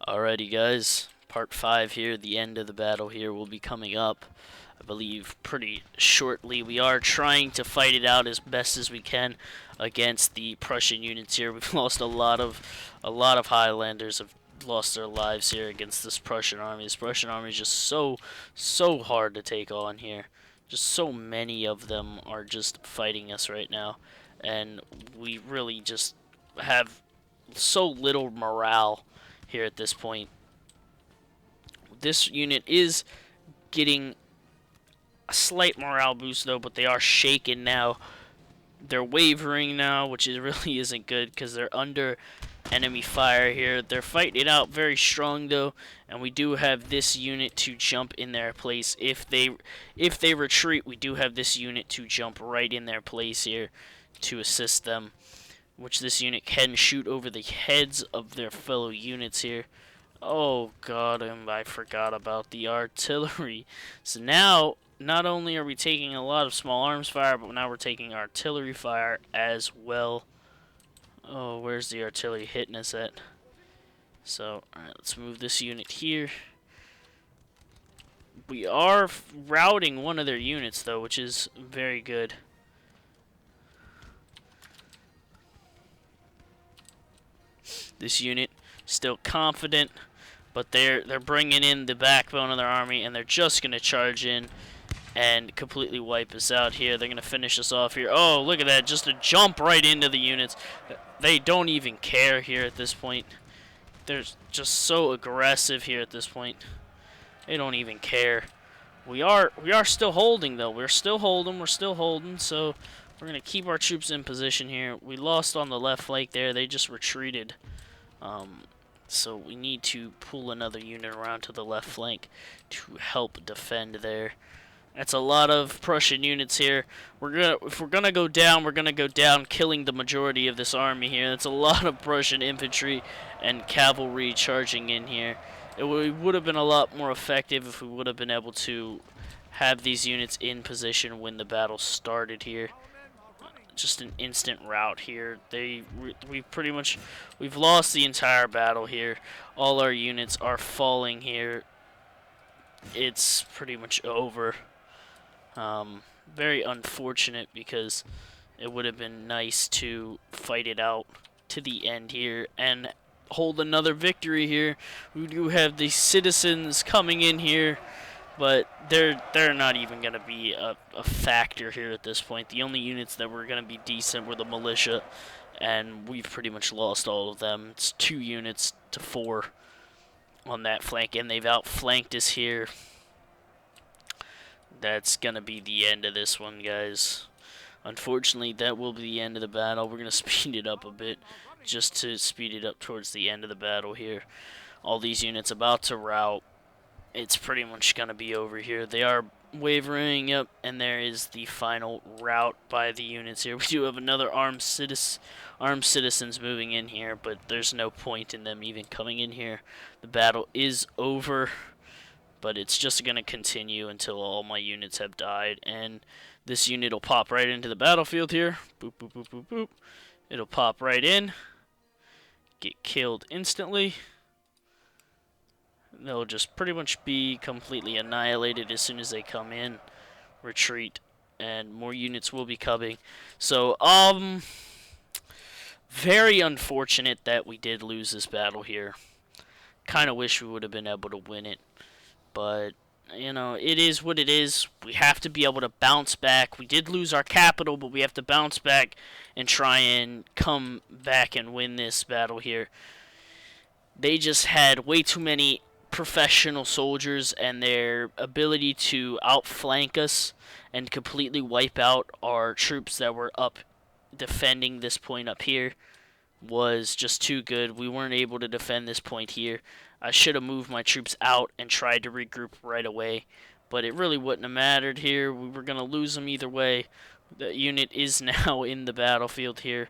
Alrighty guys, part 5 here, the end of the battle here will be coming up, I believe, pretty shortly. We are trying to fight it out as best as we can against the Prussian units here. We've lost a lot of Highlanders have lost their lives here against this Prussian army. This Prussian army is just so hard to take on here. Just so many of them are just fighting us right now, and we really just have so little morale here at this point. This unit is getting a slight morale boost though, but they are shaken now. They're wavering now, which really isn't good because they're under enemy fire here. They're fighting it out very strong though, and we do have this unit to jump in their place. If they retreat, we do have this unit to jump right in their place here to assist them, which this unit can shoot over the heads of their fellow units here. Oh god, I forgot about the artillery. So now, not only are we taking a lot of small arms fire, but now we're taking artillery fire as well. Oh, where's the artillery hitting us at? So, alright, let's move this unit here. We are routing one of their units though, which is very good. This unit still confident, but they're bringing in the backbone of their army, and they're just gonna charge in and completely wipe us out here. They're gonna finish us off here. Oh, look at that! Just a jump right into the units. They don't even care here at this point. They're just so aggressive here at this point. They don't even care. We are still holding though. We're still holding. So we're gonna keep our troops in position here. We lost on the left flank there. They just retreated. So we need to pull another unit around to the left flank to help defend there. That's a lot of Prussian units here. If we're gonna go down, we're gonna go down killing the majority of this army here. That's a lot of Prussian infantry and cavalry charging in here. It would have been a lot more effective if we would have been able to have these units in position when the battle started here. Just an instant rout here. We've lost the entire battle here. All our units are falling here. It's pretty much over. Very unfortunate because it would have been nice to fight it out to the end here and hold another victory here. We do have the citizens coming in here, but they're not even going to be a factor here at this point. The only units that were going to be decent were the militia, and we've pretty much lost all of them. It's 2 units to 4 on that flank, and they've outflanked us here. That's going to be the end of this one, guys. Unfortunately, that will be the end of the battle. We're going to speed it up a bit just to speed it up towards the end of the battle here. All these units about to rout. It's pretty much going to be over here. They are wavering, yep, and there is the final rout by the units here. We do have another armed citizens moving in here, but there's no point in them even coming in here. The battle is over, but it's just going to continue until all my units have died, and this unit will pop right into the battlefield here. Boop, boop, boop, boop, boop. It'll pop right in, get killed instantly. They'll just pretty much be completely annihilated as soon as they come in, retreat, and more units will be coming. So, very unfortunate that we did lose this battle here. Kind of wish we would have been able to win it, but you know, it is what it is. We have to be able to bounce back. We did lose our capital, but we have to bounce back and try and come back and win this battle here. They just had way too many professional soldiers, and their ability to outflank us and completely wipe out our troops that were up defending this point up here was just too good. We weren't able to defend this point here. I should have moved my troops out and tried to regroup right away, but it really wouldn't have mattered here. We were going to lose them either way. The unit is now in the battlefield here,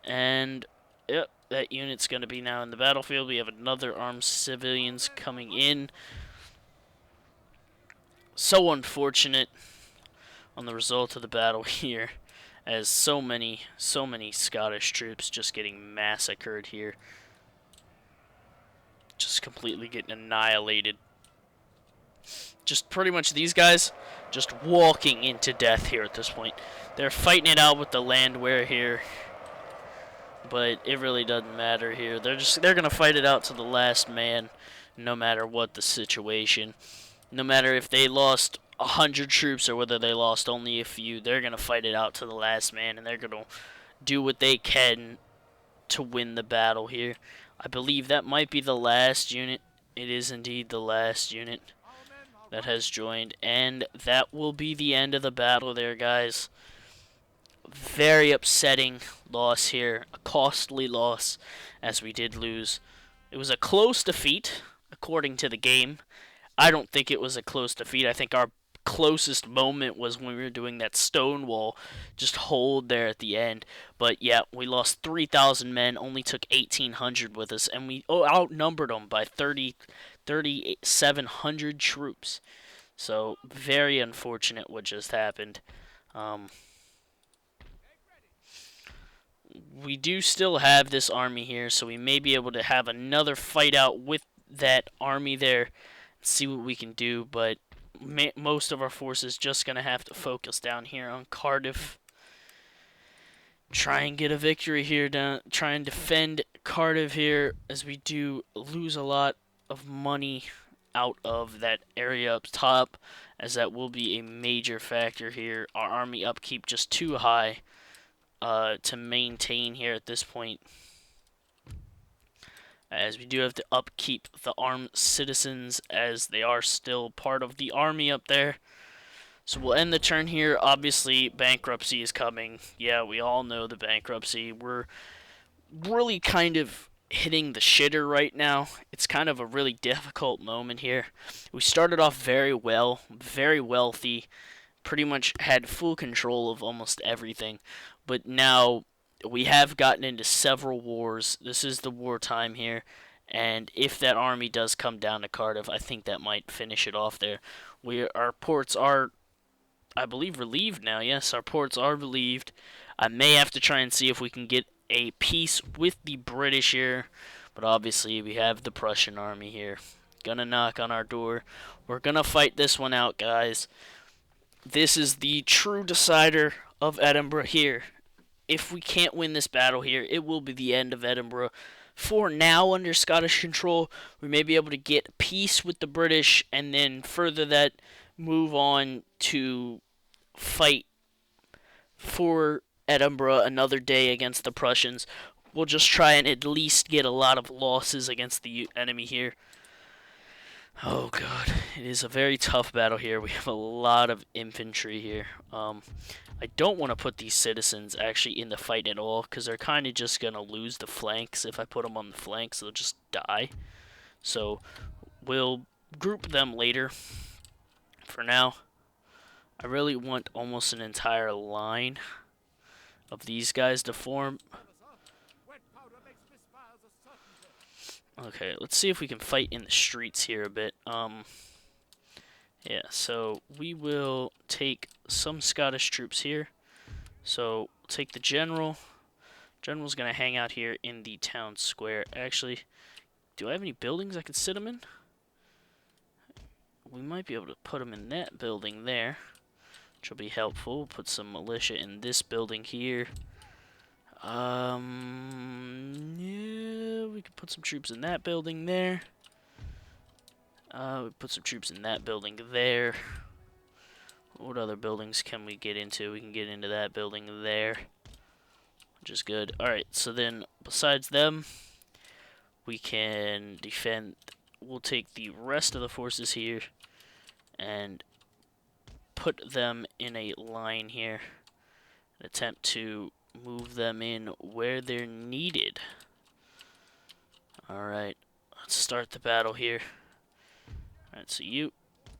and yep, that unit's going to be now in the battlefield. We have another armed civilians coming in. So unfortunate on the result of the battle here, as so many Scottish troops just getting massacred here. just completely getting annihilated. Just pretty much these guys just walking into death here at this point. They're fighting it out with the landwehr here, but it really doesn't matter here. They're gonna fight it out to the last man, no matter what the situation. No matter if they lost 100 troops or whether they lost only a few, they're gonna fight it out to the last man, and they're gonna do what they can to win the battle here. I believe that might be the last unit. It is indeed the last unit that has joined, and that will be the end of the battle there, guys. Very upsetting loss here, a costly loss, as we did lose. It was a close defeat, according to the game. I don't think it was a close defeat. I think our closest moment was when we were doing that stone wall, just hold there at the end. But yeah, we lost 3,000 men, only took 1,800 with us, and we outnumbered them by 3,700 troops. So very unfortunate what just happened. We do still have this army here, so we may be able to have another fight out with that army there, see what we can do, but most of our forces just going to have to focus down here on Cardiff. Try and get a victory here, try and defend Cardiff here, as we do lose a lot of money out of that area up top, as that will be a major factor here. Our army upkeep just too high to maintain here at this point, as we do have to upkeep the armed citizens, as they are still part of the army up there. So we'll end the turn here. Obviously, bankruptcy is coming. Yeah, we all know the bankruptcy. We're really kind of hitting the shitter right now. It's kind of a really difficult moment here. We started off very well, very wealthy, pretty much had full control of almost everything. But now we have gotten into several wars. This is the wartime here. And if that army does come down to Cardiff, I think that might finish it off there. Our ports are, I believe, relieved now. Yes, our ports are relieved. I may have to try and see if we can get a peace with the British here. But obviously, we have the Prussian army here. Gonna knock on our door. We're gonna fight this one out, guys. This is the true decider of Edinburgh here. If we can't win this battle here, it will be the end of Edinburgh. For now, under Scottish control, we may be able to get peace with the British, and then further that, move on to fight for Edinburgh another day against the Prussians. We'll just try and at least get a lot of losses against the enemy here. Oh god, it is a very tough battle here. We have a lot of infantry here. I don't want to put these citizens actually in the fight at all, because they're kind of just going to lose the flanks. If I put them on the flanks, they'll just die. So we'll group them later. For now, I really want almost an entire line of these guys to form. Okay, let's see if we can fight in the streets here a bit. Yeah, so we will take some Scottish troops here. So we'll take the general. General's going to hang out here in the town square. Actually, do I have any buildings I can sit him in? We might be able to put him in that building there, which will be helpful. We'll put some militia in this building here. Yeah, we can put some troops in that building there. We put some troops in that building there. What other buildings can we get into? We can get into that building there, which is good. Alright, so then besides them, we can defend. We'll take the rest of the forces here and put them in a line here and attempt to move them in where they're needed. Alright, let's start the battle here. Alright, so you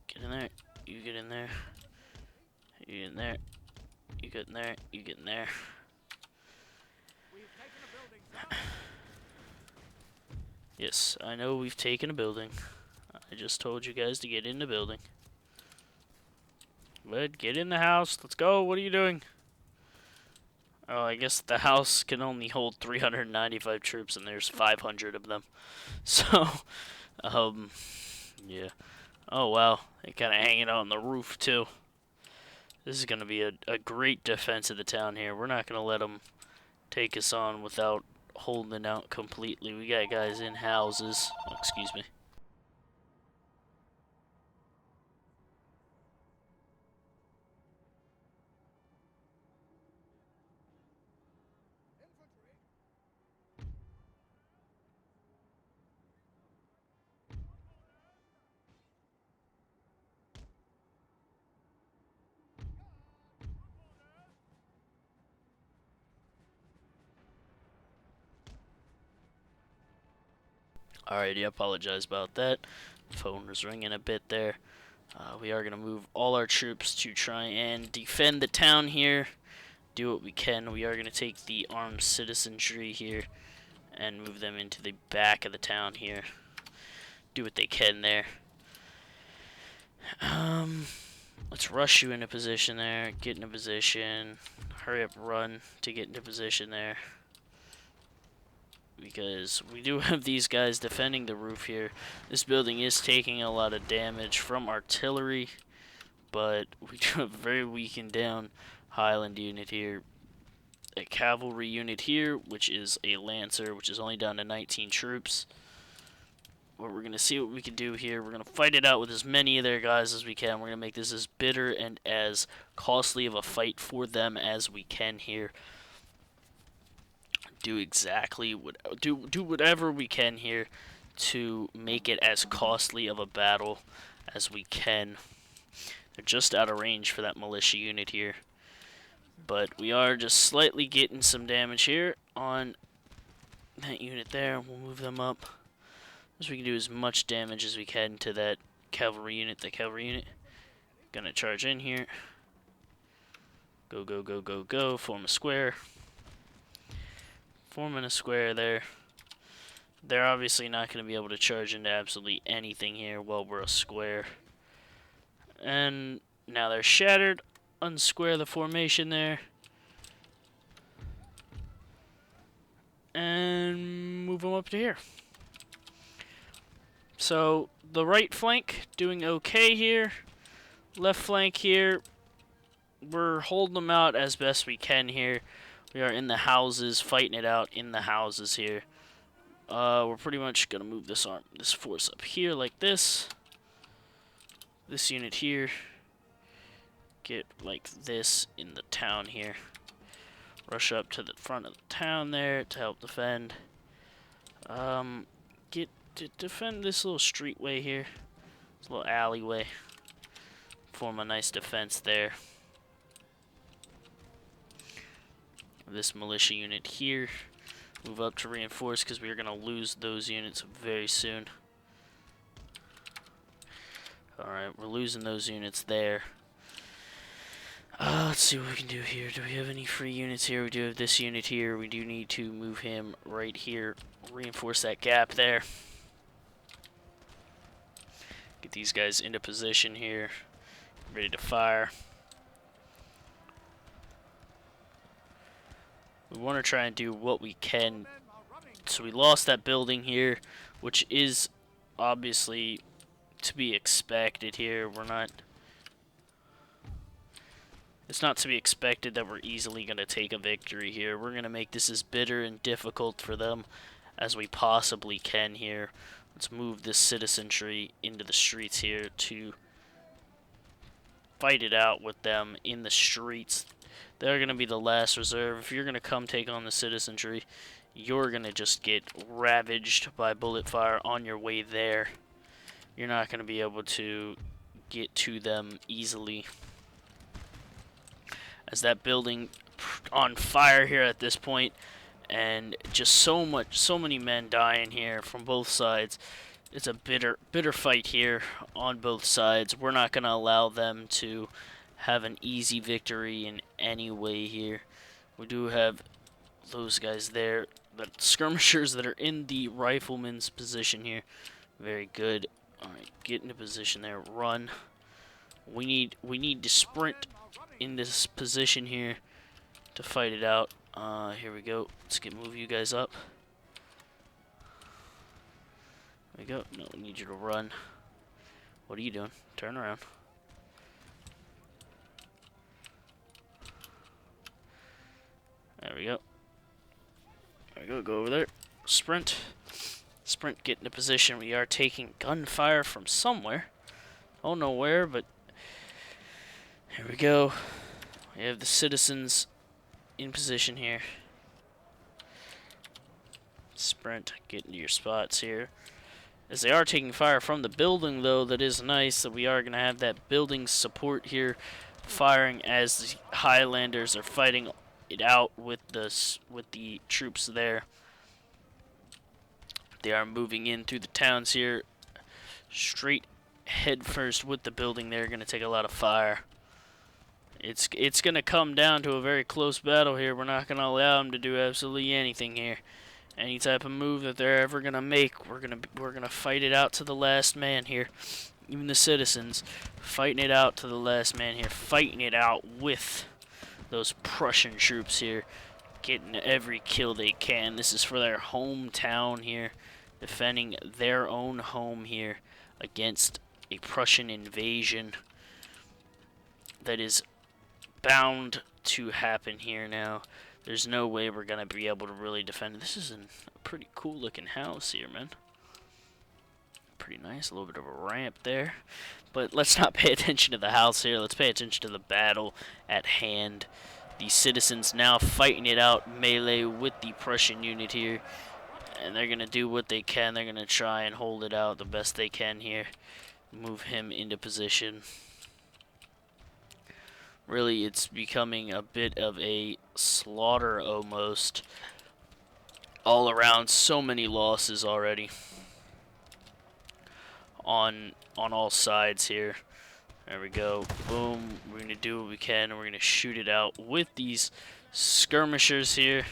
get in there, you get in there, you get in there, you get in there, you get in there. Yes, I know we've taken a building. I just told you guys to get in the building. But get in the house, let's go, what are you doing? Oh, I guess the house can only hold 395 troops, and there's 500 of them. So, um, yeah. Oh, wow. They kind of hanging out on the roof, too. This is going to be a great defense of the town here. We're not going to let them take us on without holding out completely. We got guys in houses. Oh, excuse me. Alrighty, I apologize about that. Phone was ringing a bit there. We are going to move all our troops to try and defend the town here. Do what we can. We are going to take the armed citizenry here and move them into the back of the town here. Do what they can there. Let's rush you into position there. Get in a position. Hurry up, run to get into position there. Because we do have these guys defending the roof here. This building is taking a lot of damage from artillery, but we do have a very weakened down Highland unit here. A cavalry unit here, which is a lancer, which is only down to 19 troops. But we're going to see what we can do here. We're going to fight it out with as many of their guys as we can. We're going to make this as bitter and as costly of a fight for them as we can here. Do exactly what do whatever we can here to make it as costly of a battle as we can. They're just out of range for that militia unit here. But we are just slightly getting some damage here on that unit there. We'll move them up. So we can do as much damage as we can to that cavalry unit. The cavalry unit. Gonna charge in here. Go, go, go, go, go. Form a square. Forming a square there. They're obviously not going to be able to charge into absolutely anything here while we're a square. And now they're shattered. Unsquare the formation there. And move them up to here. So the right flank doing okay here. Left flank here. We're holding them out as best we can here. We are in the houses, fighting it out in the houses here. We're pretty much gonna move this force up here like this. This unit here. Get like this in the town here. Rush up to the front of the town there to help defend. Get to defend this little streetway here. This little alleyway. Form a nice defense there. This militia unit here. Move up to reinforce because we are going to lose those units very soon. Alright, we're losing those units there. Let's see what we can do here. Do we have any free units here? We do have this unit here. We do need to move him right here. Reinforce that gap there. Get these guys into position here. Ready to fire. We want to try and do what we can. So we lost that building here, which is obviously to be expected here. It's not to be expected that we're easily going to take a victory here. We're going to make this as bitter and difficult for them as we possibly can here. Let's move this citizenry into the streets here to fight it out with them in the streets. They're going to be the last reserve. If you're going to come take on the citizenry, you're going to just get ravaged by bullet fire on your way there. You're not going to be able to get to them easily. As that building on fire here at this point, and just so many men dying here from both sides. It's a bitter fight here on both sides. We're not going to allow them to have an easy victory in any way here. We do have those guys there, the skirmishers that are in the rifleman's position here. Very good. Alright, get into position there. Run. We need to sprint in this position here to fight it out. Here we go. Let's move you guys up. There we go. No, we need you to run. What are you doing? Turn around. There we go. There we go. Go over there. Sprint. Sprint, get into position. We are taking gunfire from somewhere. I don't know where, but here we go. We have the citizens in position here. Sprint, get into your spots here. As they are taking fire from the building, though, that is nice that we are going to have that building support here firing as the Highlanders are fighting it out with the troops there. They are moving in through the towns here, straight head first with the building. They're going to take a lot of fire. It's going to come down to a very close battle here. We're not going to allow them to do absolutely anything here. Any type of move that they're ever going to make, we're going to fight it out to the last man here. Even the citizens fighting it out to the last man here, fighting it out with those Prussian troops here, getting every kill they can. This is for their hometown here, defending their own home here against a Prussian invasion that is bound to happen here now. There's no way we're going to be able to really defend. This is a pretty cool looking house here, man. Pretty nice, a little bit of a ramp there. But let's not pay attention to the house here. Let's pay attention to the battle at hand. The citizens now fighting it out melee with the Prussian unit here. And they're going to do what they can. They're going to try and hold it out the best they can here. Move him into position. Really, it's becoming a bit of a slaughter almost. All around, so many losses already. On all sides here. There we go. Boom. We're going to do what we can, and we're going to shoot it out with these skirmishers here.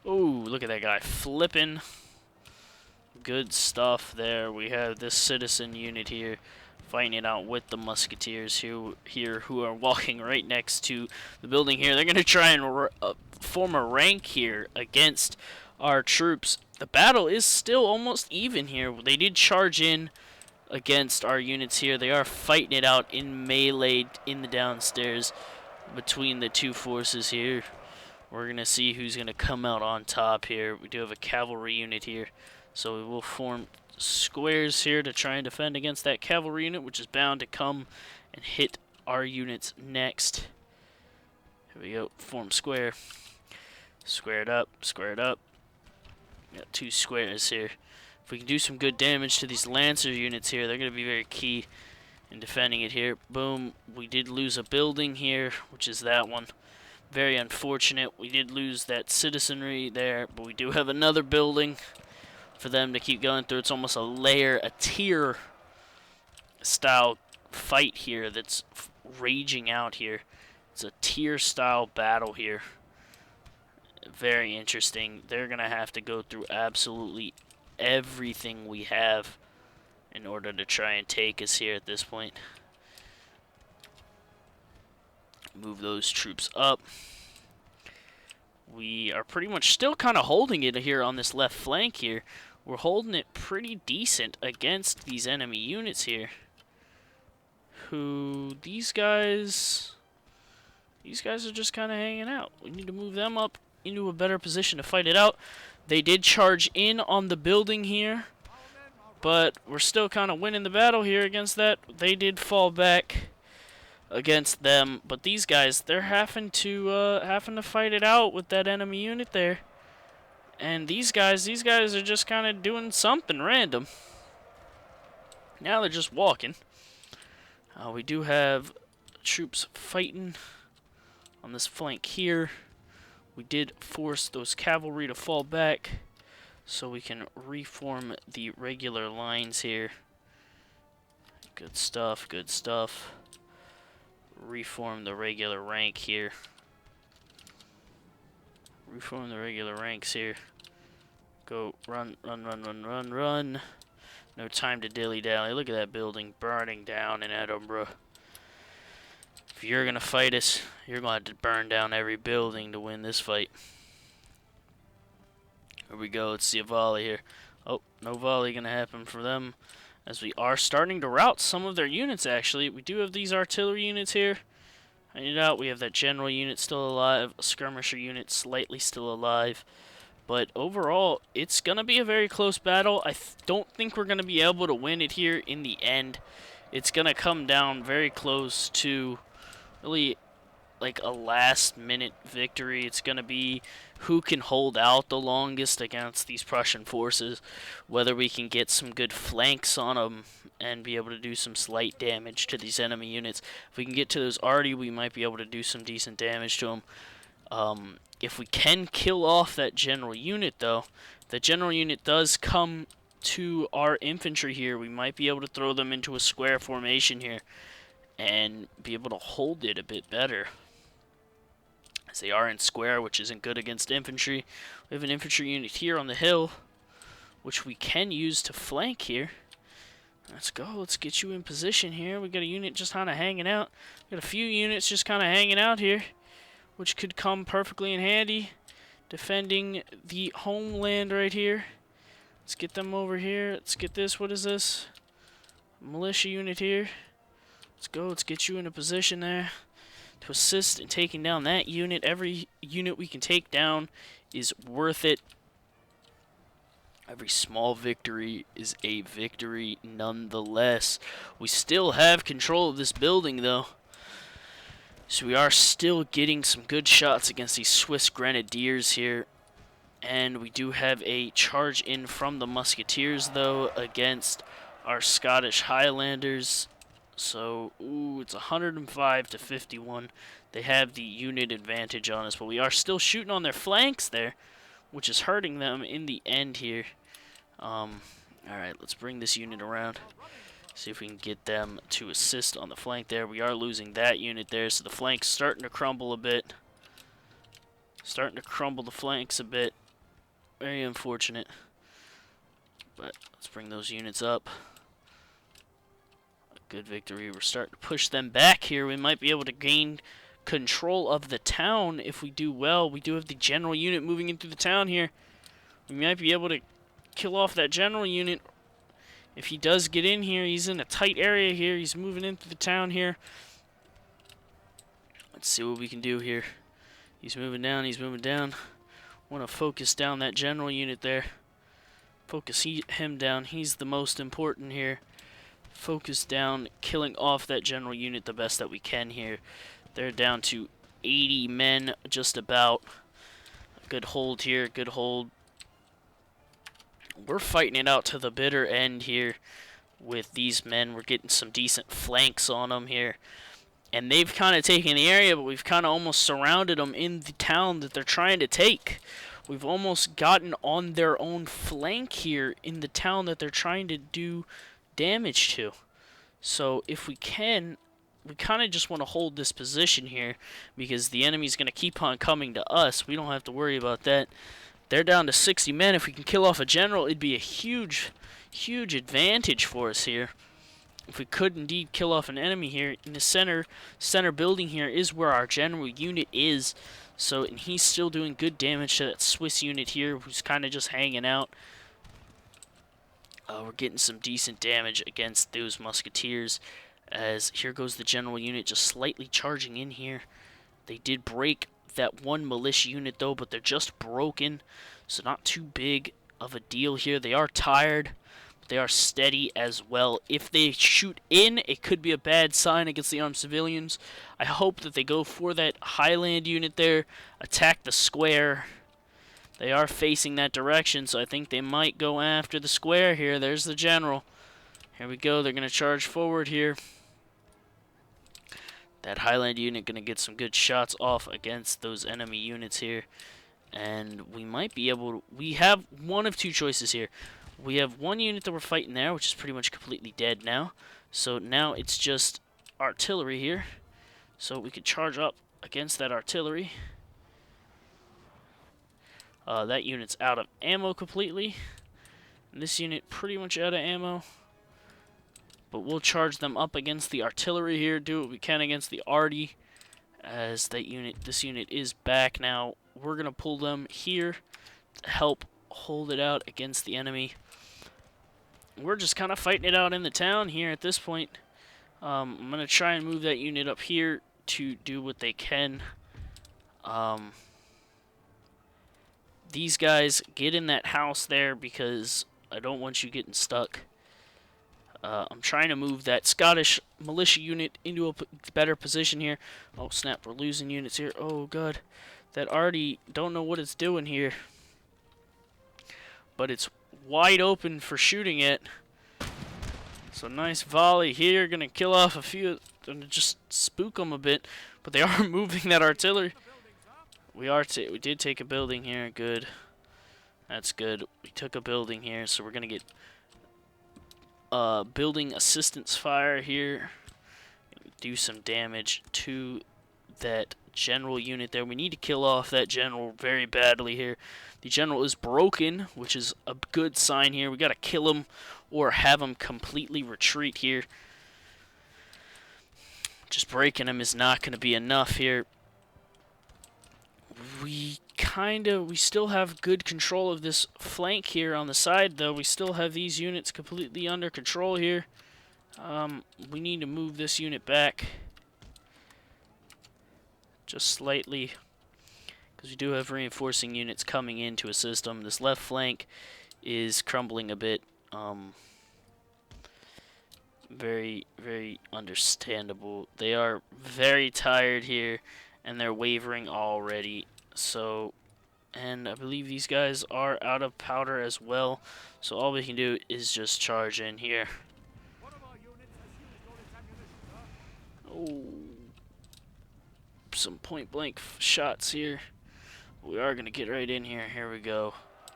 Ooh, look at that guy flipping. Good stuff there. We have this citizen unit here fighting it out with the musketeers here who are walking right next to the building here. They're going to try and form a rank here against our troops. The battle is still almost even here. They did charge in against our units here. They are fighting it out in melee in the downstairs between the two forces here. We're going to see who's going to come out on top here. We do have a cavalry unit here, so we will form squares here to try and defend against that cavalry unit, which is bound to come and hit our units next. Here we go. Form square. Square it up. Square it up. Got two squares here. If we can do some good damage to these Lancer units here, they're going to be very key in defending it here. Boom. We did lose a building here, which is that one. Very unfortunate. We did lose that citizenry there, but we do have another building for them to keep going through. It's almost a tier style fight here that's raging out here. It's a tier style battle here. Very interesting. They're going to have to go through absolutely everything we have in order to try and take us here at this point. Move those troops up. We are pretty much still kind of holding it here on this left flank here. We're holding it pretty decent against these enemy units here. These guys are just kind of hanging out. We need to move them up into a better position to fight it out. They did charge in on the building here, but we're still kind of winning the battle here against that. They did fall back against them, but these guys, they're having to fight it out with that enemy unit there. And these guys are just kind of doing something random. Now they're just walking. We do have troops fighting on this flank here. We did force those cavalry to fall back so we can reform the regular lines here. Good stuff, good stuff. Reform the regular rank here. Reform the regular ranks here. Go, run, run, run, run, run, run. No time to dilly-dally. Look at that building burning down in Edinburgh. If you're gonna fight us, you're gonna have to burn down every building to win this fight. Here we go. Let's see a volley here. Oh, no volley gonna happen for them, as we are starting to rout some of their units. Actually, we do have these artillery units here. Find it out. We have that general unit still alive, a skirmisher unit slightly still alive. But overall, it's going to be a very close battle. I don't think we're going to be able to win it here in the end. It's going to come down very close to really like a last-minute victory. It's going to be who can hold out the longest against these Prussian forces, whether we can get some good flanks on them and be able to do some slight damage to these enemy units. If we can get to those arty, we might be able to do some decent damage to them. If we can kill off that general unit, though, the general unit does come to our infantry here, we might be able to throw them into a square formation here and be able to hold it a bit better, as they are in square, which isn't good against infantry. We have an infantry unit here on the hill, which we can use to flank here. Let's go. Let's get you in position here. We got a unit just kind of hanging out. We got a few units just kind of hanging out here, which could come perfectly in handy, defending the homeland right here. Let's get them over here. Let's get this. What is this? Militia unit here. Let's go. Let's get you in a position there to assist in taking down that unit. Every unit we can take down is worth it. Every small victory is a victory nonetheless. We still have control of this building, though. So we are still getting some good shots against these Swiss Grenadiers here. And we do have a charge in from the Musketeers, though, against our Scottish Highlanders. So, it's 105 to 51. They have the unit advantage on us, but we are still shooting on their flanks there, which is hurting them in the end here. Alright, let's bring this unit around. See if we can get them to assist on the flank there. We are losing that unit there, so the flank's starting to crumble a bit. Starting to crumble the flanks a bit. Very unfortunate. But let's bring those units up. Good victory. We're starting to push them back here. We might be able to gain control of the town if we do well. We do have the general unit moving into the town here. We might be able to kill off that general unit. If he does get in here, he's in a tight area here. He's moving into the town here. Let's see what we can do here. He's moving down. He's moving down. Want to focus down that general unit there. Focus him down. He's the most important here. Focus down, killing off that general unit the best that we can here. They're down to 80 men, just about. Good hold here, good hold. We're fighting it out to the bitter end here with these men. We're getting some decent flanks on them here. And they've kind of taken the area, but we've kind of almost surrounded them in the town that they're trying to take. We've almost gotten on their own flank here in the town that they're trying to do damage to. So if we can, we kind of just want to hold this position here, because the enemy's going to keep on coming to us. We don't have to worry about that. They're down to 60 men. If we can kill off a general, it'd be a huge advantage for us here. If we could indeed kill off an enemy here in the center building here is where our general unit is. So, and he's still doing good damage to that Swiss unit here, who's kind of just hanging out. We're getting some decent damage against those musketeers, as here goes the general unit just slightly charging in here. They did break that one militia unit though, but they're just broken, so not too big of a deal here. They are tired, but they are steady as well. If they shoot in, it could be a bad sign against the armed civilians. I hope that they go for that Highland unit there, attack the square. They are facing that direction, so I think they might go after the square here. There's the general. Here we go. They're going to charge forward here. That Highland unit going to get some good shots off against those enemy units here. And we might be able to... We have one of two choices here. We have one unit that we're fighting there, which is pretty much completely dead now. So now it's just artillery here. So we could charge up against that artillery. That unit's out of ammo completely. And this unit pretty much out of ammo. But we'll charge them up against the artillery here, do what we can against the arty, as this unit is back now. We're going to pull them here to help hold it out against the enemy. We're just kind of fighting it out in the town here at this point. I'm going to try and move that unit up here to do what they can. These guys, get in that house there because I don't want you getting stuck. I'm trying to move that Scottish militia unit into a better position here. Oh snap, we're losing units here. Oh god, that arty don't know what it's doing here. But it's wide open for shooting it. So nice volley here, gonna kill off a few, gonna just spook them a bit. But they are moving that artillery. We did take a building here, good. That's good. We took a building here, so we're gonna get building assistance fire here. Do some damage to that general unit there. We need to kill off that general very badly here. The general is broken, which is a good sign here. We gotta kill him or have him completely retreat here. Just breaking him is not gonna be enough here. We still have good control of this flank here on the side, though. We still have these units completely under control here. We need to move this unit back just slightly, because we do have reinforcing units coming in to assist them. This left flank is crumbling a bit. Very, very understandable. They are very tired here, and they're wavering already. So, and I believe these guys are out of powder as well. So all we can do is just charge in here. Oh, some point blank shots here. We are gonna get right in here. Here we go.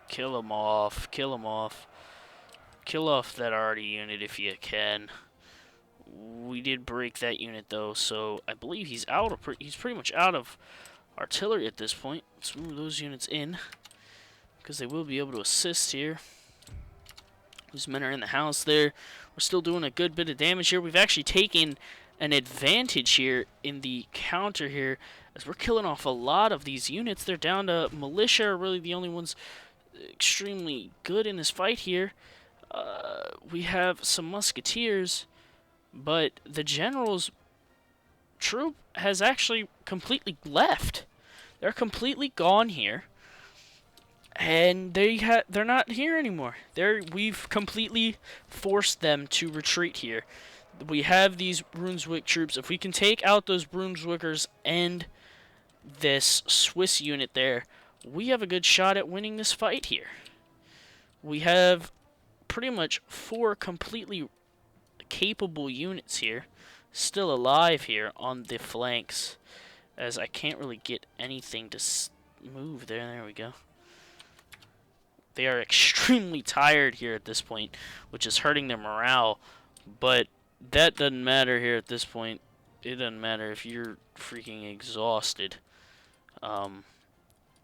Kill them off. Kill them off. Kill off that arty unit if you can. We did break that unit though, so I believe he's he's pretty much out of artillery at this point. Let's move those units in, because they will be able to assist here. These men are in the house there. We're still doing a good bit of damage here. We've actually taken an advantage here in the counter here, as we're killing off a lot of these units. They're down to militia, are really the only ones extremely good in this fight here. We have some musketeers, but the general's troop has actually completely left. They're completely gone here, and they're not here anymore. We've completely forced them to retreat here. We have these Brunswick troops. If we can take out those Brunswickers and this Swiss unit there, we have a good shot at winning this fight here. We have pretty much 4 completely capable units here, still alive here on the flanks, as I can't really get anything to move there. There we go. They are extremely tired here at this point, which is hurting their morale, but that doesn't matter here at this point. It doesn't matter if you're freaking exhausted.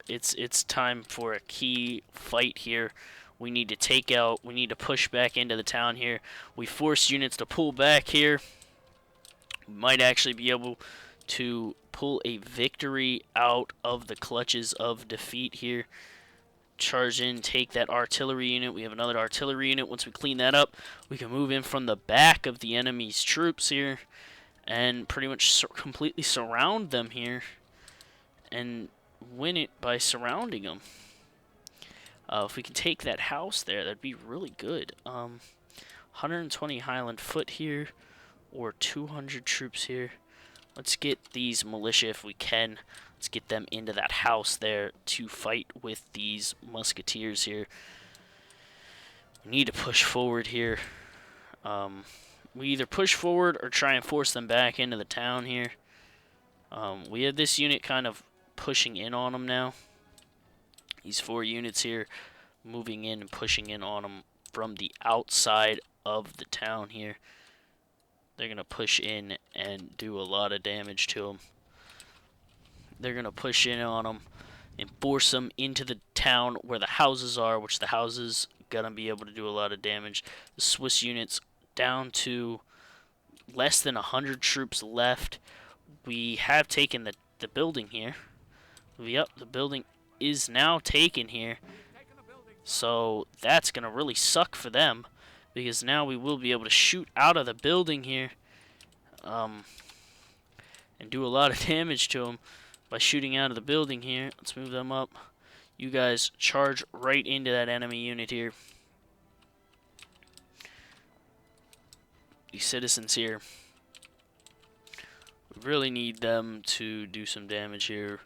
It's time for a key fight here. We need to push back into the town here. We force units to pull back here. We might actually be able to pull a victory out of the clutches of defeat here. Charge in, take that artillery unit. We have another artillery unit. Once we clean that up, we can move in from the back of the enemy's troops here and pretty much completely surround them here and win it by surrounding them. If we can take that house there, that'd be really good. 120 Highland foot here, or 200 troops here. Let's get these militia if we can. Let's get them into that house there to fight with these musketeers here. We need to push forward here. We either push forward or try and force them back into the town here. We have this unit kind of pushing in on them now. These 4 units here moving in and pushing in on them from the outside of the town here. They're going to push in and do a lot of damage to them. They're going to push in on them and force them into the town where the houses are, which the houses going to be able to do a lot of damage. The Swiss units down to less than 100 troops left. We have taken the building here. Yep, the building is now taken here. So that's going to really suck for them, because now we will be able to shoot out of the building here and do a lot of damage to them by shooting out of the building here. Let's move them up. You guys charge right into that enemy unit here. These citizens here, we really need them to do some damage here.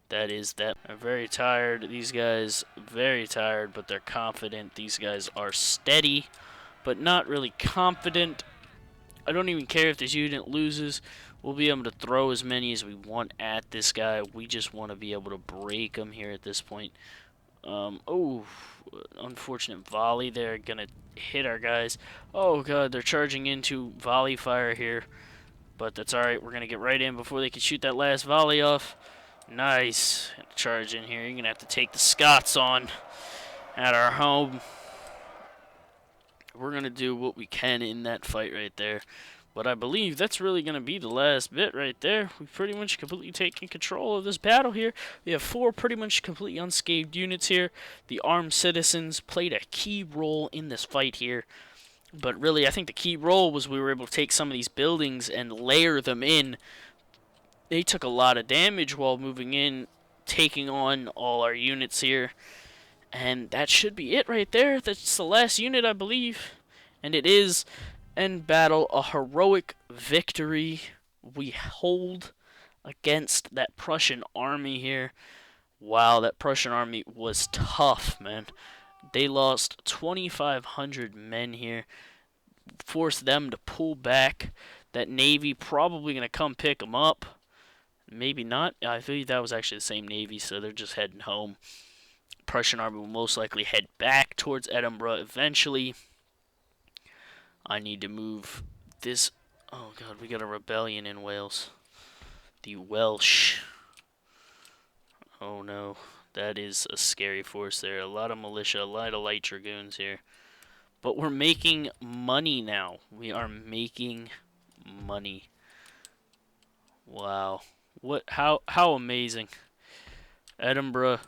That is that. They're very tired. These guys, very tired, but they're confident. These guys are steady, but not really confident. I don't even care if this unit loses. We'll be able to throw as many as we want at this guy. We just want to be able to break him here at this point. Oh, unfortunate volley. They're going to hit our guys. Oh, God, they're charging into volley fire here. But that's alright. We're going to get right in before they can shoot that last volley off. Nice. Charge in here. You're going to have to take the Scots on at our home. We're going to do what we can in that fight right there. But I believe that's really going to be the last bit right there. We've pretty much completely taken control of this battle here. We have 4 pretty much completely unscathed units here. The armed citizens played a key role in this fight here. But really, I think the key role was we were able to take some of these buildings and layer them in. They took a lot of damage while moving in, taking on all our units here. And that should be it right there. That's the last unit, I believe. And it is. End battle, a heroic victory we hold against that Prussian army here. Wow, that Prussian army was tough, man. They lost 2,500 men here. Forced them to pull back. That navy probably going to come pick them up. Maybe not. I believe that was actually the same navy, so they're just heading home. Prussian army will most likely head back towards Edinburgh eventually. I need to move this. Oh, God, we got a rebellion in Wales. The Welsh. Oh, no. That is a scary force there. A lot of militia, a lot of light dragoons here. But we're making money now. We are making money. Wow. How amazing. Edinburgh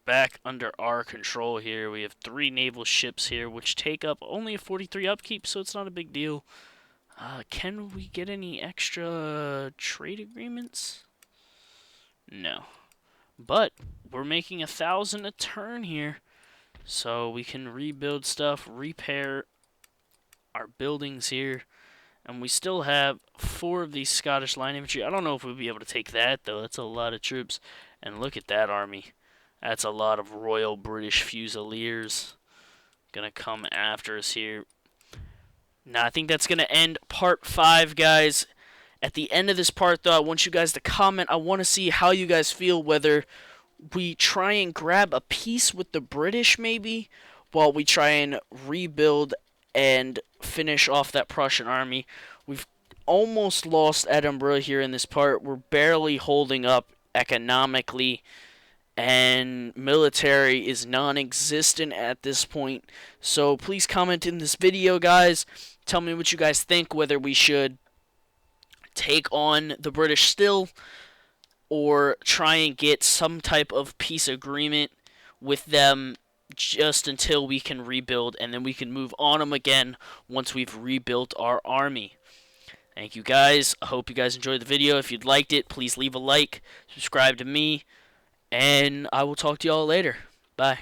back under our control here. We have 3 naval ships here, which take up only a 43 upkeep, so it's not a big deal. Can we get any extra trade agreements? No. But we're making 1,000 a turn here, so we can rebuild stuff, repair our buildings here. And we still have 4 of these Scottish line infantry. I don't know if we'll be able to take that, though. That's a lot of troops. And look at that army. That's a lot of Royal British Fusiliers gonna come after us here. Now, I think that's gonna end part 5, guys. At the end of this part, though, I want you guys to comment. I want to see how you guys feel, whether we try and grab a peace with the British, maybe, while we try and rebuild and finish off that Prussian army. We've almost lost Edinburgh here in this part. We're barely holding up economically, and military is non-existent at this point. So please comment in this video, guys. Tell me what you guys think, whether we should take on the British still or try and get some type of peace agreement with them just until we can rebuild, and then we can move on them again once we've rebuilt our army. Thank you, guys. I hope you guys enjoyed the video. If you'd liked it, please leave a like, subscribe to me, and I will talk to y'all later. Bye.